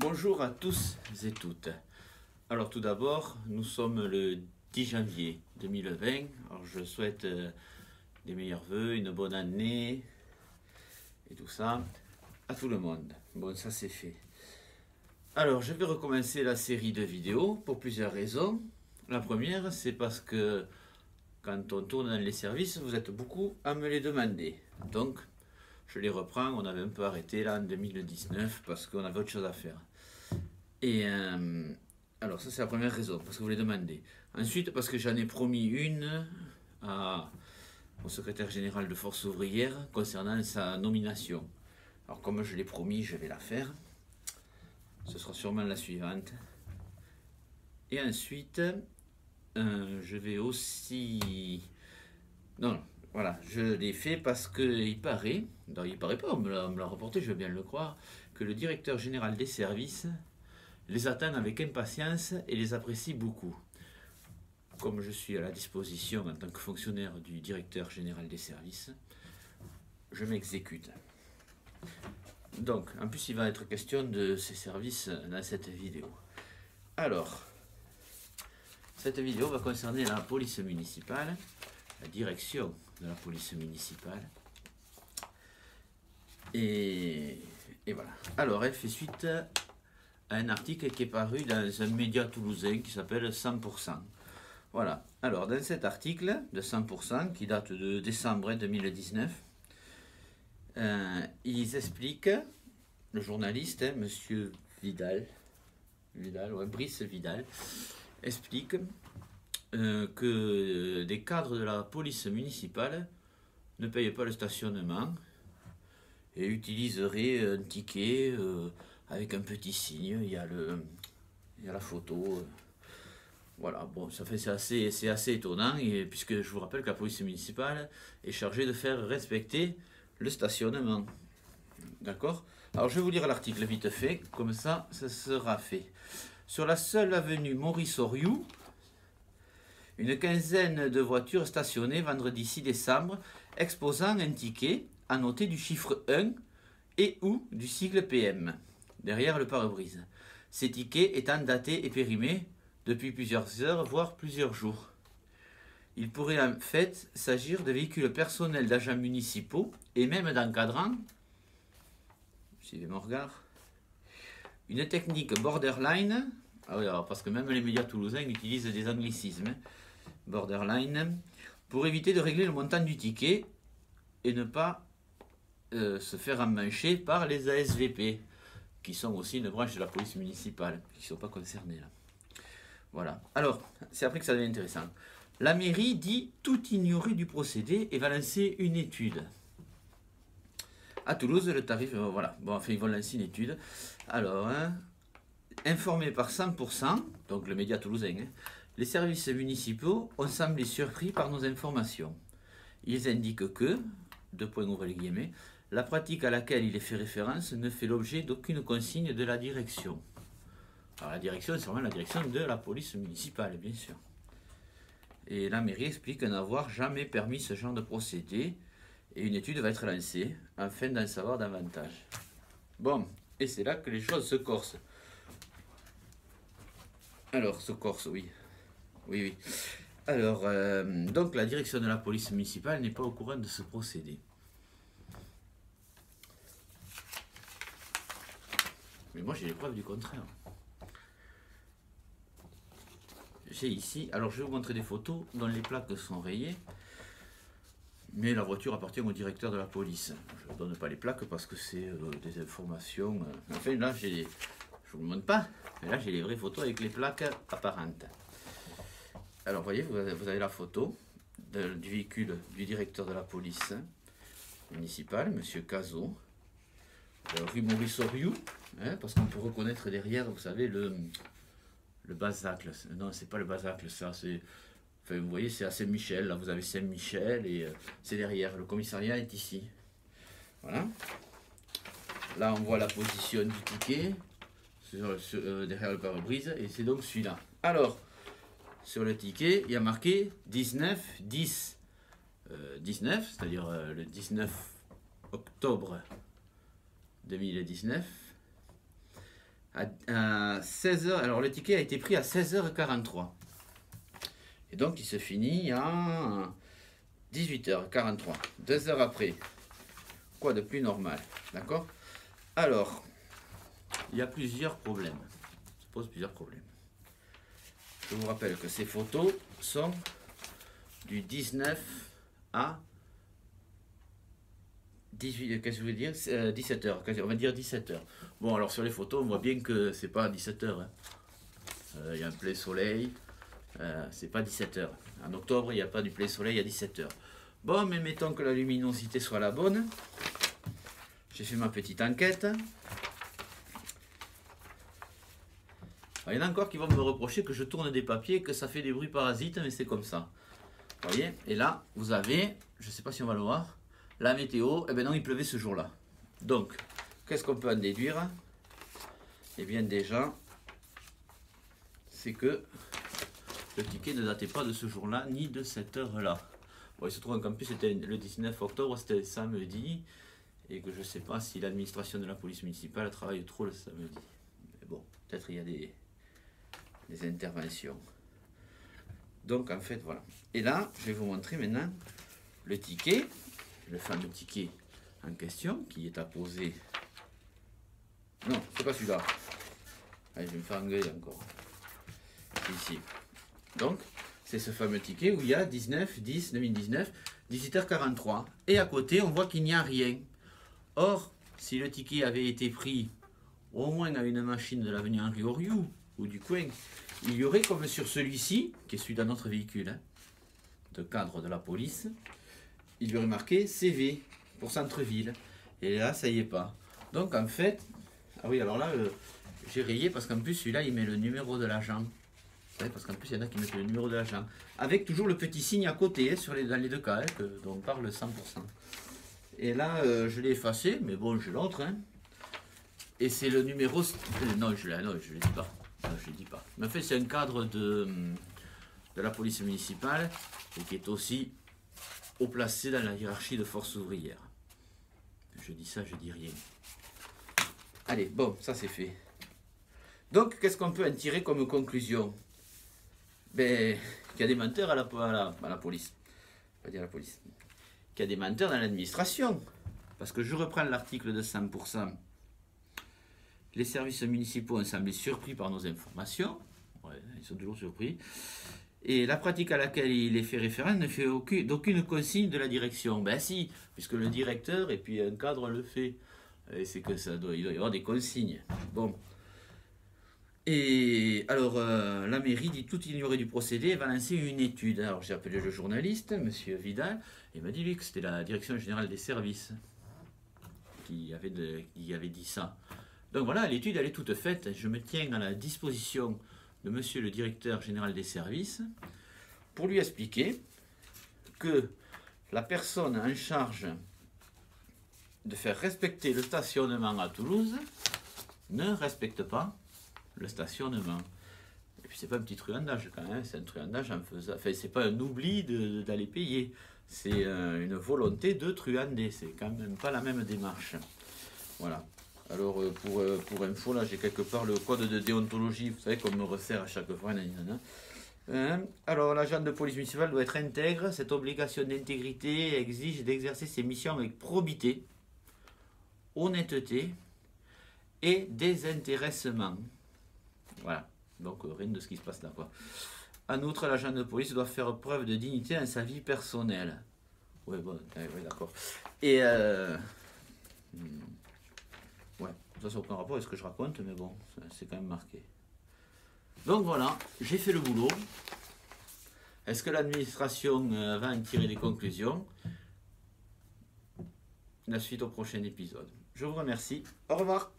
Bonjour à tous et toutes. Alors tout d'abord, nous sommes le 10 janvier 2020. Alors je souhaite des meilleurs vœux, une bonne année et tout ça à tout le monde. Bon, ça c'est fait. Alors je vais recommencer la série de vidéos pour plusieurs raisons. La première, c'est parce que quand on tourne dans les services, vous êtes beaucoup à me les demander. Donc je les reprends, on avait un peu arrêté là en 2019 parce qu'on avait autre chose à faire. Et alors ça c'est la première raison, parce que vous les demandez. Ensuite parce que j'en ai promis une au secrétaire général de Force ouvrière concernant sa nomination. Alors comme je l'ai promis, je vais la faire. Ce sera sûrement la suivante. Et ensuite, je vais aussi... Non, voilà, je l'ai fait parce qu'il paraît, non, il paraît pas, on me l'a reporté, je veux bien le croire, que le directeur général des services les attend avec impatience et les apprécie beaucoup. Comme je suis à la disposition en tant que fonctionnaire du directeur général des services, je m'exécute. Donc, en plus, il va être question de ces services dans cette vidéo. Alors, cette vidéo va concerner la police municipale, la direction de la police municipale. Et voilà. Alors, elle fait suite à un article qui est paru dans un média toulousain qui s'appelle 100%. Voilà. Alors, dans cet article de 100%, qui date de décembre 2019, ils expliquent, le journaliste, monsieur Vidal, Brice Vidal, explique que des cadres de la police municipale ne payent pas le stationnement et utiliseraient un ticket avec un petit signe, il y a la photo. Voilà, bon, c'est assez étonnant, puisque je vous rappelle que la police municipale est chargée de faire respecter le stationnement. D'accord? Alors je vais vous lire l'article vite fait, comme ça sera fait. Sur la seule avenue Maurice-Oriou, une quinzaine de voitures stationnées vendredi 6 décembre, exposant un ticket annoté du chiffre 1 et ou du sigle PM, derrière le pare-brise. Ces tickets étant datés et périmés depuis plusieurs heures, voire plusieurs jours. Il pourrait en fait s'agir de véhicules personnels d'agents municipaux et même d'encadrants. Suivez mon regard. Une technique borderline, parce que même les médias toulousains utilisent des anglicismes, borderline, pour éviter de régler le montant du ticket et ne pas se faire emmancher par les ASVP, qui sont aussi une branche de la police municipale, qui ne sont pas concernés là. Voilà. Alors, c'est après que ça devient intéressant. La mairie dit tout ignorer du procédé et va lancer une étude. À Toulouse, le tarif, voilà. Bon, enfin, ils vont lancer une étude. Alors, informés par 100%, donc le média toulousain, les services municipaux ont semblé surpris par nos informations. Ils indiquent que, la pratique à laquelle il est fait référence ne fait l'objet d'aucune consigne de la direction. Alors la direction, c'est vraiment la direction de la police municipale, bien sûr. Et la mairie explique n'avoir jamais permis ce genre de procédé et une étude va être lancée afin d'en savoir davantage. Bon, et c'est là que les choses se corsent. Alors, se corsent, oui. Oui. Alors, donc la direction de la police municipale n'est pas au courant de ce procédé. Mais moi j'ai les preuves du contraire. J'ai ici, alors je vais vous montrer des photos dont les plaques sont rayées, mais la voiture appartient au directeur de la police. Je ne donne pas les plaques parce que c'est des informations. Enfin là, je ne vous le montre pas, mais là j'ai les vraies photos avec les plaques apparentes. Alors vous voyez, vous avez la photo du véhicule du directeur de la police municipale, monsieur Cazot, rue Maurice-Oriou, parce qu'on peut reconnaître derrière, vous savez, le Basacle. Non, c'est pas le Basacle, ça, c'est... Enfin, vous voyez, c'est à Saint-Michel, là, vous avez Saint-Michel, et c'est derrière, le commissariat est ici. Voilà. Là, on voit la position du ticket, derrière le pare-brise, et c'est donc celui-là. Alors, sur le ticket, il y a marqué 19-10. 19, c'est-à-dire le 19 octobre 2019. à 16h. Alors le ticket a été pris à 16h43. Et donc il se finit à 18h43, 2 heures après. Quoi de plus normal, d'accord? Alors, il y a plusieurs problèmes. Ça pose plusieurs problèmes. Je vous rappelle que ces photos sont du 19 à 18, qu'est-ce que je veux dire, 17h, on va dire 17h. Bon, alors sur les photos, on voit bien que c'est pas 17h. Il y a un plein soleil, c'est pas 17h. En octobre, il n'y a pas du plein soleil à 17h. Bon, mais mettons que la luminosité soit la bonne. J'ai fait ma petite enquête. Il y en a encore qui vont me reprocher que je tourne des papiers, que ça fait des bruits parasites, mais c'est comme ça. Vous voyez? Et là, vous avez, je ne sais pas si on va le voir, la météo. Eh bien non, il pleuvait ce jour-là. Donc, qu'est-ce qu'on peut en déduire? Eh bien déjà, c'est que le ticket ne datait pas de ce jour-là, ni de cette heure-là. Bon, il se trouve qu'en plus, c'était le 19 octobre, c'était samedi, et que je ne sais pas si l'administration de la police municipale travaille trop le samedi. Mais bon, peut-être il y a des interventions. Donc en fait voilà. Et là, je vais vous montrer maintenant le ticket, le fameux ticket en question qui est apposé. Non, c'est pas celui-là. Allez, je vais me faire engueuler encore. C'est ici. Donc, c'est ce fameux ticket où il y a 19/10/2019, 18h43. Et à côté, on voit qu'il n'y a rien. Or, si le ticket avait été pris au moins à une machine de l'avenue Henri Oriou ou du coin, il y aurait comme sur celui-ci, qui est celui d'un autre véhicule, de cadre de la police, il y aurait marqué CV pour centre-ville. Et là, ça y est pas. Donc en fait, ah oui, alors là, j'ai rayé parce qu'en plus celui-là, il met le numéro de l'agent. Parce qu'en plus, il y en a qui mettent le numéro de l'agent. Avec toujours le petit signe à côté, dans les deux cas, dont on parle 100%. Et là, je l'ai effacé, mais bon, j'ai l'autre. Et c'est le numéro... Non, je ne le dis pas. Non, je ne dis pas. Mais en fait, c'est un cadre de la police municipale et qui est aussi haut placé dans la hiérarchie de force ouvrière. Je dis ça, je dis rien. Allez, bon, ça c'est fait. Donc, qu'est-ce qu'on peut en tirer comme conclusion? Ben, qu'il y a des menteurs à la police. Pas dire à la police. Qu'il y a des menteurs dans l'administration. Parce que je reprends l'article de 100%. Les services municipaux ont semblé surpris par nos informations. Ouais, ils sont toujours surpris. Et la pratique à laquelle il est fait référence ne fait d'aucune consigne de la direction. Ben si, puisque le directeur et puis un cadre le fait. Et c'est que il doit y avoir des consignes. Bon. Et alors, la mairie dit tout ignorer du procédé et va lancer une étude. Alors j'ai appelé le journaliste, monsieur Vidal, et il m'a dit lui que c'était la direction générale des services qui avait dit ça. Donc voilà, l'étude elle est toute faite. Je me tiens à la disposition de monsieur le directeur général des services pour lui expliquer que la personne en charge de faire respecter le stationnement à Toulouse ne respecte pas le stationnement. Et puis c'est pas un petit truandage quand même, c'est un truandage en faisant. Enfin, c'est pas un oubli d'aller payer, c'est une volonté de truander, c'est quand même pas la même démarche. Voilà. Alors pour info, là j'ai quelque part le code de déontologie, vous savez qu'on me resserre à chaque fois. Alors l'agent de police municipale doit être intègre, cette obligation d'intégrité exige d'exercer ses missions avec probité, honnêteté et désintéressement. Voilà, donc rien de ce qui se passe là quoi. En outre, l'agent de police doit faire preuve de dignité dans sa vie personnelle. Ouais, bon, ouais, d'accord. Et ouais, ça c'est aucun rapport avec ce que je raconte, mais bon, c'est quand même marqué. Donc voilà, j'ai fait le boulot. Est-ce que l'administration va en tirer des conclusions? La suite au prochain épisode. Je vous remercie. Au revoir.